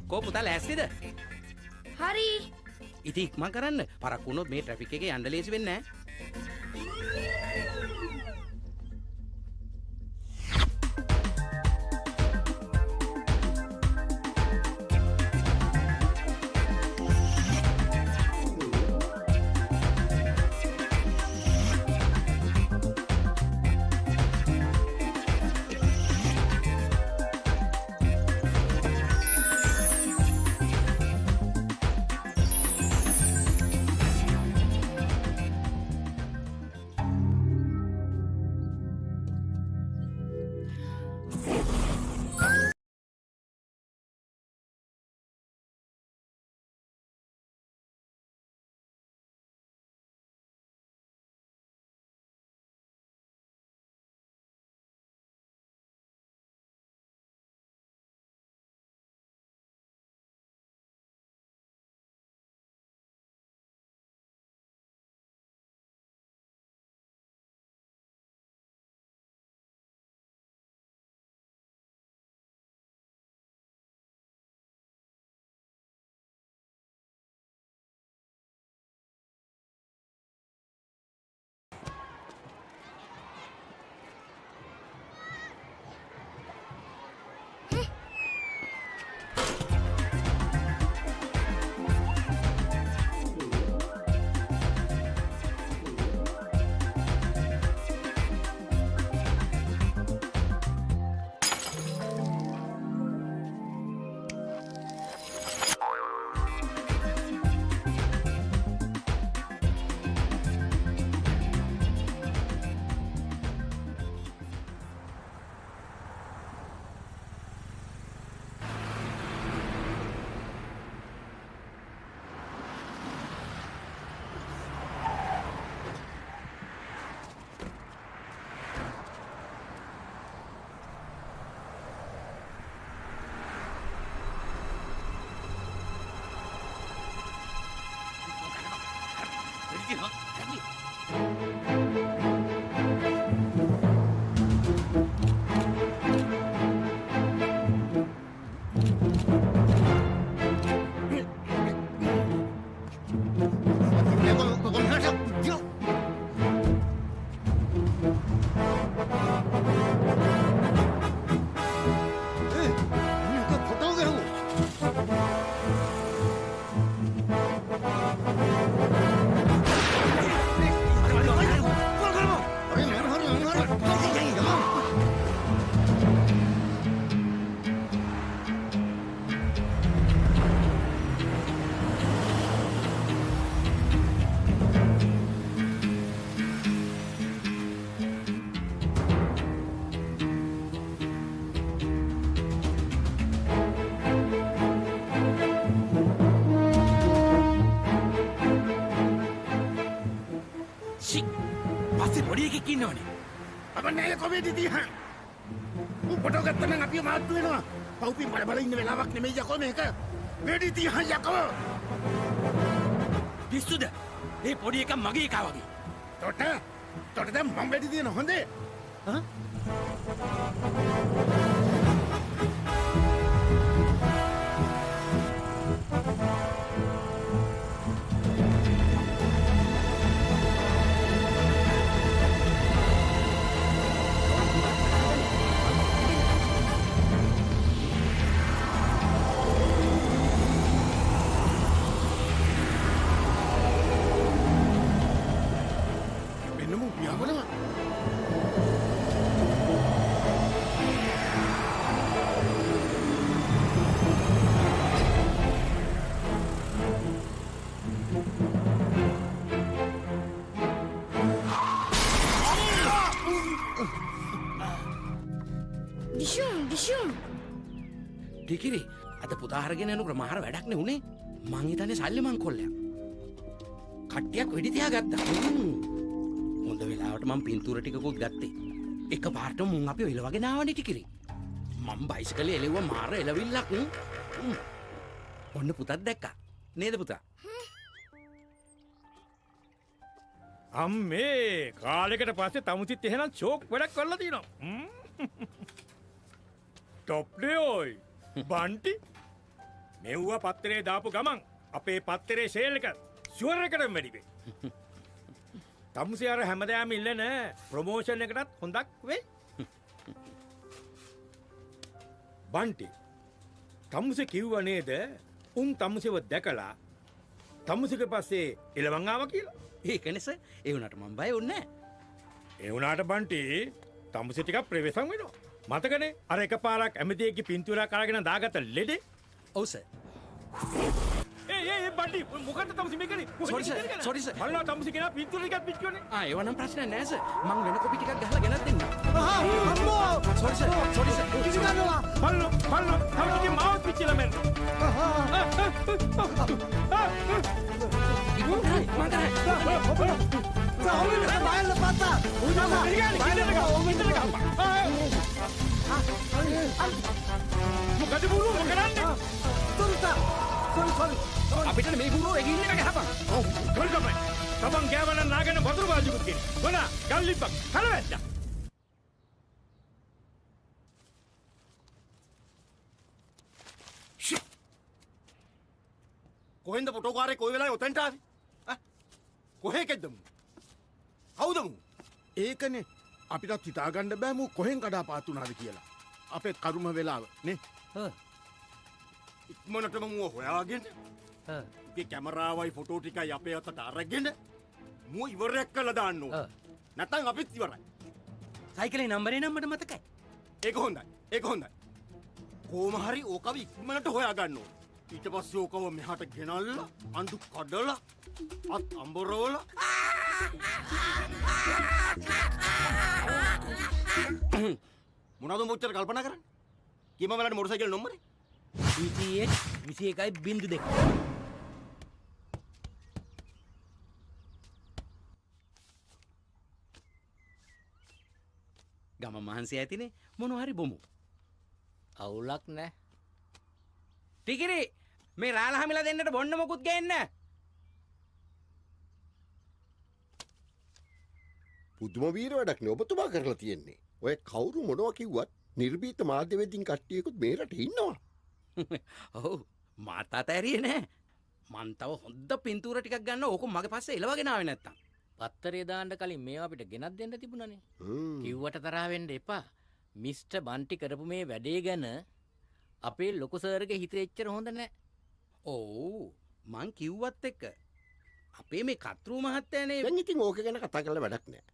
කෝ පුතා ලෑස්තිද? හරි. ඉතින් ඉක්මන් කරන්න. පරක් වුණොත් මේ ට්‍රැෆික් එකේ යන්න ලේසි වෙන්නේ නැහැ. Abang komedi dia. Foto kat tenang api matu ni. Pau pin pada balik ni lawak ni meja kau mereka. Bedi dia ya kau. පිස්සුද? මේ පොඩි එකා මගේ එකා වගේ. Tota දැන් මම බෙදි දින හොඳේ. හා? ටිකිරි අද පුතා අරගෙන යනකොට මාර වැඩක් නේ උනේ. මං හිතන්නේ සල්ලි මං කොල්ලයක්. කට්ටියක් වෙඩි තියාගත්තා. හොඳ වෙලාවට මං පින්තූර ටිකකුත් ගත්තේ. එක පාරටම මුන් අපි එලවගෙන ආවනේ ටිකිරි. මං බයිසිකලේ එලෙව්ව මාර එලවිල්ලක්. ඔන්න පුතත් දැක්කා. නේද පුතා? අම්මේ කාලෙකට පස්සේ තමුසිත් එහෙනම් ෂෝක් වැඩක් කරලා තිනවා. ටොප් නේ ඔයි. බන්ටි මෙව්වා පත්තරේ දාපු ගමන් අපේ පත්තරේ සේල් එක ෂුවර් එකටම වැඩි වෙයි. තමුසේ අර හැමදාම ඉල්ලන ප්‍රොමෝෂන් එකටත් හොඳක් වෙයි. බන්ටි තමුසේ කිව්වා නේද උන් තමුසේව දැකලා තමුසේගේ පස්සේ එළවන් ආවා කියලා. ඒක නිසා ඒ වුණාට මම බය වුණේ ඒ වුණාට බන්ටි තමුසේ ටිකක් ප්‍රවේශම් වෙනවා. මතකනේ අර එකපාරක් ඇමතියෙක්ගේ පින්තූරයක් අරගෙන දාගත්ත ලෙඩේ. ඔව් සර්. ඒ බන්ටි මොකද්ද තමුසේ මේ කරේ? Sorry sir. මල්ලා තමුසේ කෙනා පින්තූර ටිකක් පිච්චුවනේ. ඒව නම් ප්‍රශ්න නෑ සර්. මං වෙන කොපි ටිකක් ගහලා ගෙනත් දෙන්න. අම්මෝ Sorry sir. කිසි ගන්නවා මල්ලෝ තමුසේ මාවත් පිච්චිලා මැරෙන්න. මං කරේ. සාහුලින් බයල්ල පත්තා උදා මොකද බුරු මොකරන්නේ? සෝරි අපිට මේ බුරුව එකින් එක ගහපන්. ඔව් කොල්කමයි. තමන් ගෑවන නාගෙන වතුර බාජුකුත් කියන. මොනා ගල්ලිප්පක් කලවැද්දා. කොහෙන්ද ෆොටෝකාරේ කොයි වෙලාවෙ ඔතෙන්ට ආවේ? කොහේ කෙද්දමු? කවුදමු? ඒකනේ අපිටත් හිතාගන්න බෑ මූ කොහෙන් කඩාපාතුනාද කියලා. අපේ කරුම වෙලාව නේ. ඉක්මනටම මූ හොයාගෙන ඒ කැමරාවයි ෆොටෝ ටිකයි අපේ අතට අරගෙන මූ ඉවරයක් කළා දාන්න ඕන. නැත්නම් අපිත් ඉවරයි. සයිකලේ නම්බරේ නම් මට මතකයි. ඒක හොඳයි. කොහොම හරි ඕකව ඉක්මනට හොයා ගන්න ඕන. ඊට පස්සේ ඕකව මෙහාට ගෙනල්ලා අඬු කඩලා අත් අඹරවලා මොනවද මොච්චර කල්පනා කරන්නේ? කීම වෙලාවට මොටර් සයිකල් නම්බරේ? ETA 21.2. ගම මහන්සිය ඇතිනේ මොනවා හරි බොමු. අවුලක් නෑ. ටිකිරි මේ රාළ හැමිලා දෙන්නට බොන්න මොකුත් ගේන්න. පුදුම වීර වැඩක් නේ ඔබතුමා කරලා තියෙන්නේ. ඔය කවුරු මොනවා කිව්වත් නිර්භීත මාධ්‍යවේදීන් කට්ටියකුත් මේ රටේ ඉන්නවා. ඔව් මාත් අතෑරියේ නෑ. මං තව හොඳ පින්තූර ටිකක් ගන්න ඕක මගේ පස්සේ එලවගෙන ආවේ නැත්තම්. පත්තරේ දාන්න කලින් මේවා අපිට ගෙනත් දෙන්න තිබුණනේ. කිව්වට තරහ වෙන්න එපා. මිස්ටර් බන්ටි කරපු මේ වැඩේ ගැන අපේ ලොකු සර්ගේ හිතේ එච්චර හොඳ නෑ. ඔව් මං කිව්වත් එක්ක අපේ මේ කත්රු මහත්තයානේ දැන් ඉතින් ඕක ගැන කතා කරලා වැඩක් නෑ.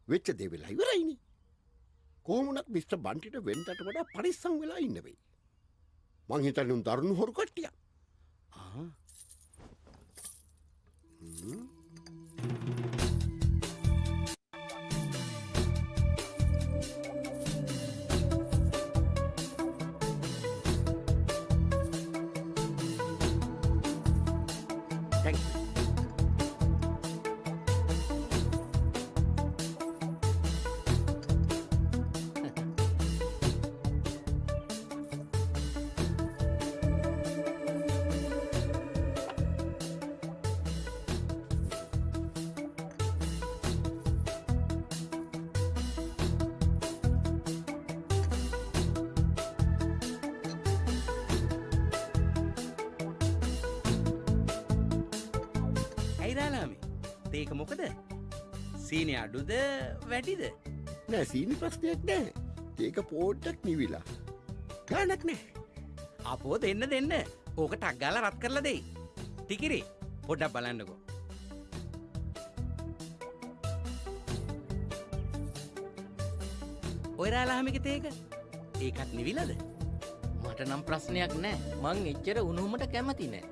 වෙච්ච දේ වෙලා ඉවරයිනේ. කොහොම වුණත් මිස්ටර් බන්ටිට වෙනකට වඩා පරිස්සම් වෙලා ඉන්න වෙයි. මං හිතන්නේ උන් දරුණු හොරු කට්ටියක්. ඒක මොකද? සීනි අඩුද වැඩිද? නෑ සීනි ප්‍රශ්නයක් නෑ. ඒක පොඩ්ඩක් නිවිලා. ගානක් නෑ. අපෝ දෙන්න. ඕක ටක් ගාලා රත් කරලා දෙයි. ටිකිරි පොඩ්ඩක් බලන්නකෝ. ඔය රාලහාමිගේ තේක ඒකත් නිවිලාද? මට නම් ප්‍රශ්නයක් නෑ. මං එච්චර උණුහුමට කැමති නෑ.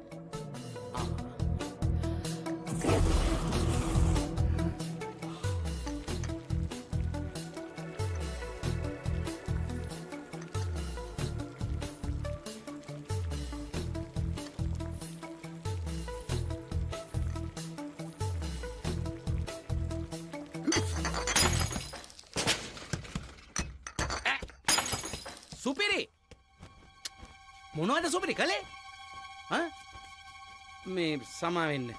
සුපිරි මොනවද සුපිරි කලේ? මේ සමාවෙන්න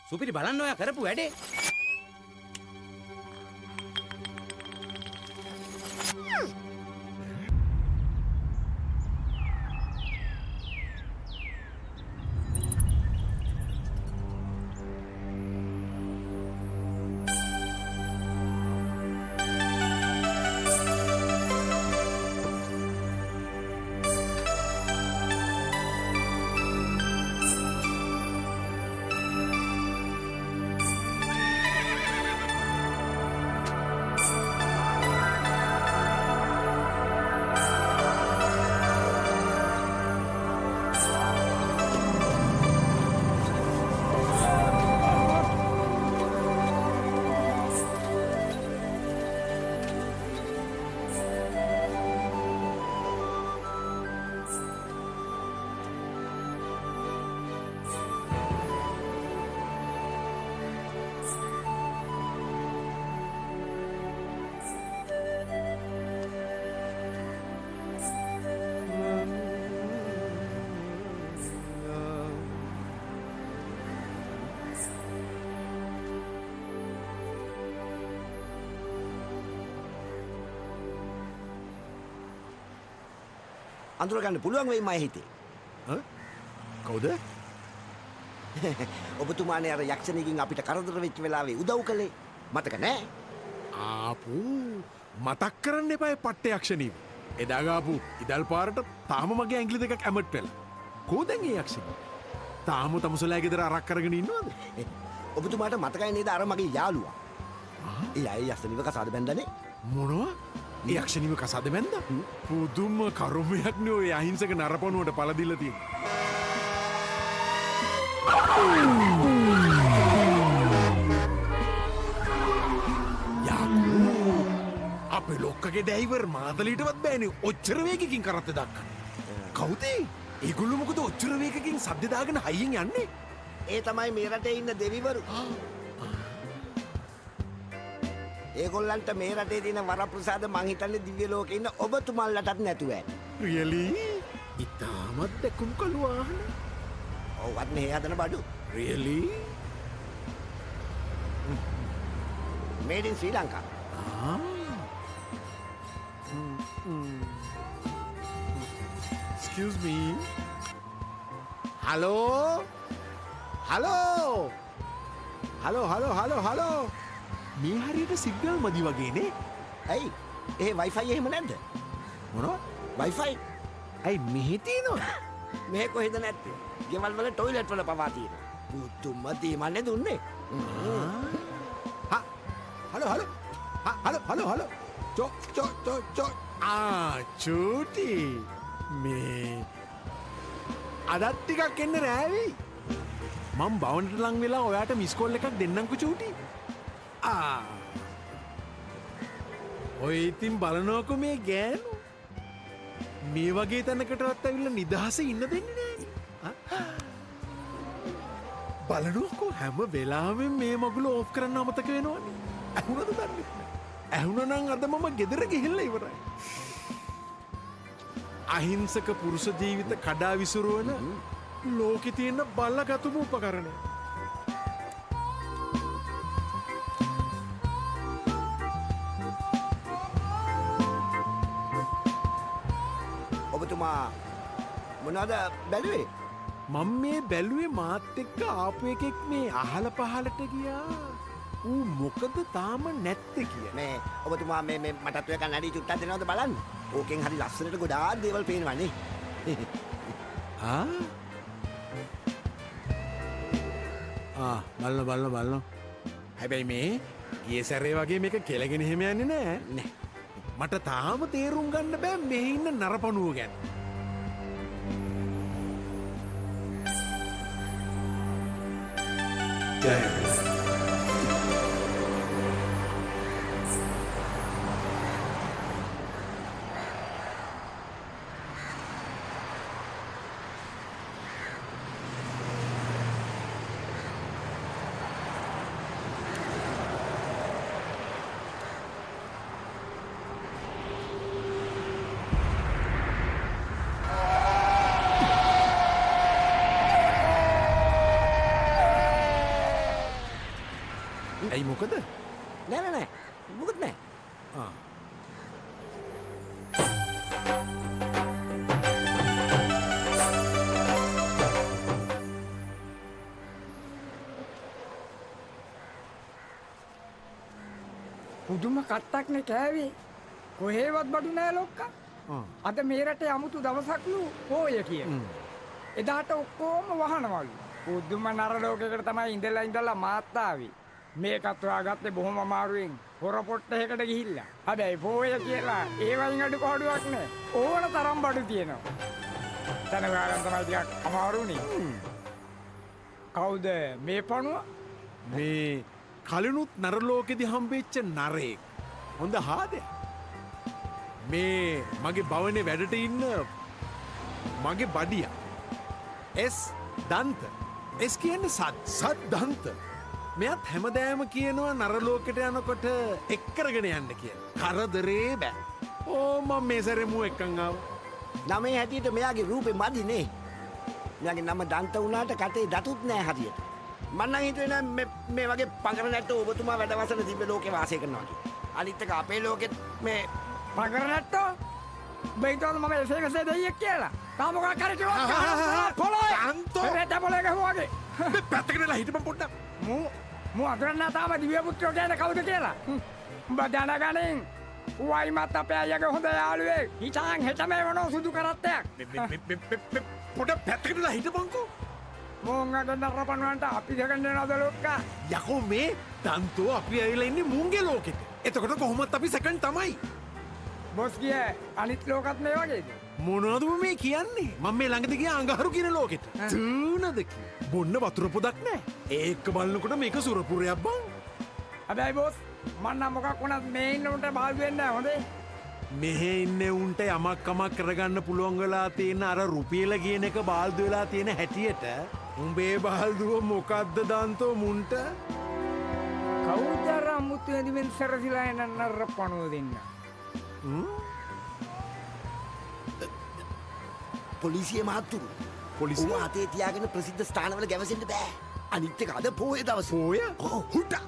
සුපිරි බලන්න ඔයා කරපු වැඩේ. අඳුරගන්න පුළුවන් වෙයි මම හිතේ. කවුද? ඔබතුමානේ අර යක්ෂණියකින් අපිට කරදර වෙච්ච වෙලාවේ උදව් කළේ. මතක නෑ? ආපු මතක් කරන්න එපා ඒ පට්ට යක්ෂණීව. එදා ගාපු ඉදල් පාරට තාම මගේ ඇඟිලි දෙකක් ඇමට් වෙලා. කොහෙන්ද ඒ යක්ෂණී? තාම තමුසලෑ ගෙදර අරක් කරගෙන ඉන්නවද? ඔබතුමාට මතකයි නේද අර මගේ යාළුවා? ඒ අය යක්ෂණිව කසාද බැන්දනේ. මොනවා? ඒ යක්ෂණීව කසාද බැන්දා? පුදුම කරුමයක් නේ ඔය අහිංසක නරපණුවට පළ දීලා තියෙන්නේ. අපේ ලොක්කගේ ඩයිවර් මාතලීටවත් බෑනේ ඔච්චර වේගකින් කරත්ත දක්කන්න. කවුද? ඒගොල්ලෝ මොකද ඔච්චර වේගකින් සද්ද දාගෙන හයියෙන් යන්නේ? ඒ තමයි මේ රටේ ඉන්න දෙවිවරු. ඒගොල්ලන්ට මේ රටේ තියෙන වරප්‍රසාද මං හිතන්නේ දිව්‍ය ලෝකේ ඉන්න ඔබතුමන්ලටත් නැතුව ඇති. රියලි? ඉතාමත් දැකුම් කළු වාහන. ඔව්වත් මේ හදන බඩු. රියලි? මේඩ් ඉන් ශ්‍රී Lanka. Excuse me. Hello? Hello? Hello? මේ හරියට සිග්නල් මදි වගේනේ. ඇයි? ඒ Wi-Fi එහෙම නැද්ද? මොනවා? Wi-Fi ඇයි මෙහෙ තියෙනවද? මේ කොහෙද නැත්තේ? ගෙවල් වල টয়ලට් වල පවා තියෙනවා. පුතුම දීමන්නේ දුන්නේ. හලෝ. චෝ. චූටි. මේ අදත් ටිකක් එන්න රෑවි. මම බවන්ට ලං වෙලා ඔයාට මිස් කෝල් එකක් දෙන්නම්කෝ චූටි. ඔය ඉතින් බලනකො මේ ගෑනු මේ වගේ තැනකටවත් ඇවිල්ලා නිදහස ඉන්න දෙන්නේ නෑනේ. බලනකො හැම වෙලාවෙම මේ මගුල ඕෆ් කරන්න අමතක වෙනවනේ. ඇහුණද දන්නේ? ඇහුණනම් අද මම ගෙදර ගිහිල්ලා ඉවරයි. අහිංසක පුරුෂ ජීවිත කඩා විසුරුවන ලෝකෙ තියෙන බලගතුම උපකරණය. ඔබතුමා මොනවද බැලුවේ? මම මේ බැලුවේ මාත් එක්ක ආපු එකෙක් මේ අහල පහලට ගියා. ඌ මොකද තාම නැත්තේ කියලා. මේ ඔබතුමා මේ මටත් ඔය කන්නඩි චුට්ටක් දෙනවද බලන්න. ඕකෙන් හරි ලස්සනට ගොඩාක් දේවල් පේනවනේ. බලන්න. හැබැයි මේ ගිය සැරේ වගේ මේක කෙලගෙන එහෙම යන්නේ නෑ. නෑ. මට තාම තේරුම් ගන්න බෑ මෙහි ඉන්න නරපණුව ගැන. ඇයි මොකද? නෑ. මොකද නෑ. පුදුම කට්ටක්නේ කෑවේ. කොහේවත් බඩු නෑ ලොක්කා. අද මේ රටේ 아무තු දවසක්ලු පෝය කියන. එදාට ඔක්කොම වහනවලු. පුදුම නර ලෝකයකට තමයි ඉඳලා මාත් ආවේ. මේකත් හොයාගත්තේ බොහොම අමාරුවෙන් හොර පොට්ටයකට ගිහිල්ලා. හැබැයි පෝය කියලා ඒ වයින් අඩු පාඩුවක් නෑ. ඕන තරම් බඩු තියෙනවා. තන හොයාගන්න තමයි ටිකක් අමාරුනේ. කවුද මේ පණුව? මේ කලිනුත් නරලෝකෙදි හම්බෙච්ච නරේක්. හොඳ හාදයක්. මේ මගේ භවනේ වැඩට ඉන්න මගේ බඩියා. එස් දන්ත. එස් කියන්නේ සත් දන්ත. මෙයත් හැමදෑම කියනවා නරලෝකෙට යනකොට එක් කරගෙන යන්න කියලා. කරදරේ බෑ. මම මේ සැරේ මූ එක්කන් ආවා. නමේ හැටියට මෙයාගේ රූපේ මදිනේ. මෙයාගේ නම දන්ත වුණාට කටේ දතුත් නෑ හරියට. මම නම් හිතුවේ මේ වගේ පඟර නැට්ටෝ ඔබතුමා වැඩවසන දිව්‍ය ලෝකේ වාසය කරනවා කියලා. අනිත් එක අපේ ලෝකෙත් මේ පඟර නැට්ටෝ බයිතවල මම එසේ මෙසේ දෙයියෙක් කියලා. තාම මොකක් හරි කිව්වොත් පොළොයි. තාන්තෝ. රෙත පොළොය ගහුවාගේ. පැත්තකට වෙලා හිටපන් පොඩ්ඩක්. මු අදරන්න තාම දිව්‍ය පුත්‍රෝ කියන්නේ කවුද කියලා. උඹ දැනගනින්. වයිමත් අපේ අයියගේ හොඳ යාළුවෙක්. හිතාන් හෙටම එවනෝ සුදු කරත්තයක්. පොඩ්ඩක් පැත්තකට වෙලා හිටපන්කෝ. මෝංග නරපනුවන්ට අපි දෙකෙන් දෙනවද ලොක්කා? යකෝ මේ තන්තෝ අපි ඇවිල්ලා ඉන්නේ මුන්ගේ ලෝකෙට. එතකොට කොහොමත් අපි සෙකන්ඩ් තමයි. බොස් කියේ අනිත් ලෝකත් මේ වගේද? මොනවද මේ කියන්නේ? මම මේ ළඟදී ගියා අඟහරු කියන ලෝකෙට. තූනද බොන්න වතුර පොදක් නැහැ. ඒක බලනකොට මේක සුරපුරයක් බං. හැබැයි බොස් මම නම් මොකක් වුණත් මේ ඉන්න උන්ට බාල් වෙන්නේ නැහැ හොඳේ. මෙහෙ ඉන්නේ උන්ට යමක් කමක් කරගන්න පුළුවන් වෙලා තියෙන අර රුපියල කියන එක බාල්දු වෙලා තියෙන හැටියට උඹේ බාල්දුව මොකද්ද දන්තෝ මුන්ට? කවුද අර අමුතු ඇදිවෙන් සරසිලා එන නරපණුව දෙන්න? පොලිසිය මහත්තුරු. පොලිසිය අතේ තියාගෙන ප්‍රසිද්ධ ස්ථානවල ගැවසෙන්න බෑ. අනිත් එක අද පොයේ දවස. පොය? ඔව් හුටා.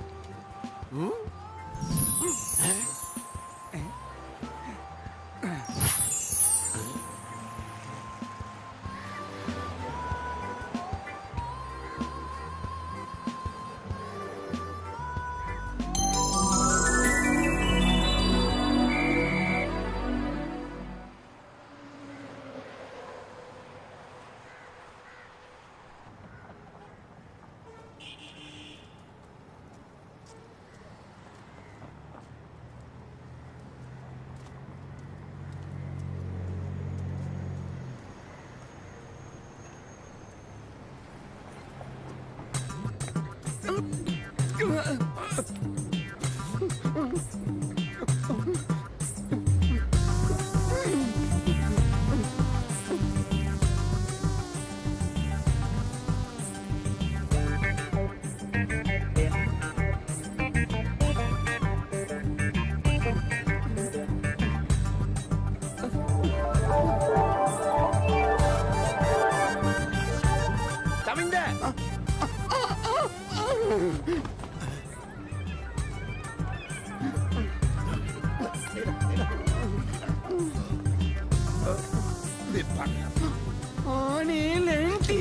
අනේ ලෙන්ටි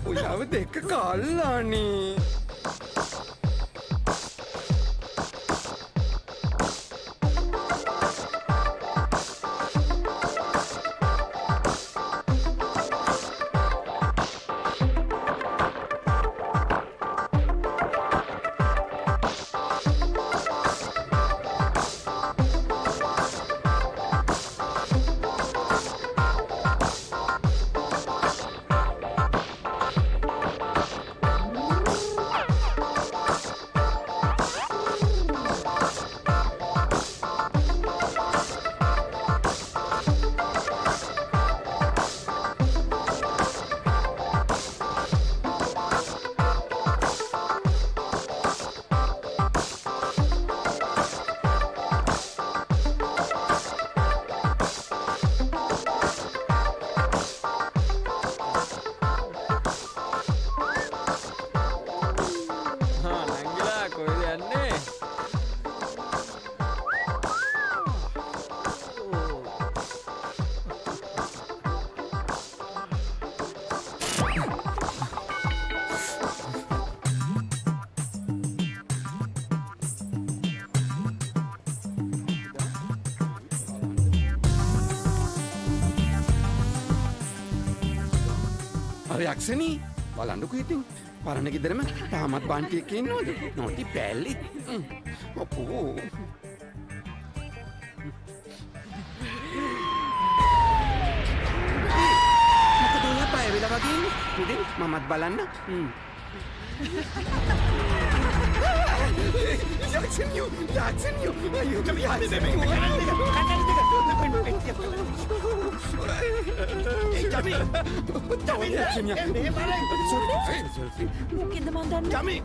ඔයාව දෙක කල්ලානේ. යක්ෂණී බලන්නකෝ ඉතින් පරණ ගෙදරම තාමත් බාන්ටියෙක් ඉන්නවද? නොටි බැල්ලි. අපෝ. මොකද ඔයා පය වෙලා වගේ ඉන්නේ? උදේ මමත් බලන්න. යක්ෂණියෝ අයියෝ මොකෙන්ද මන් දන්නේ?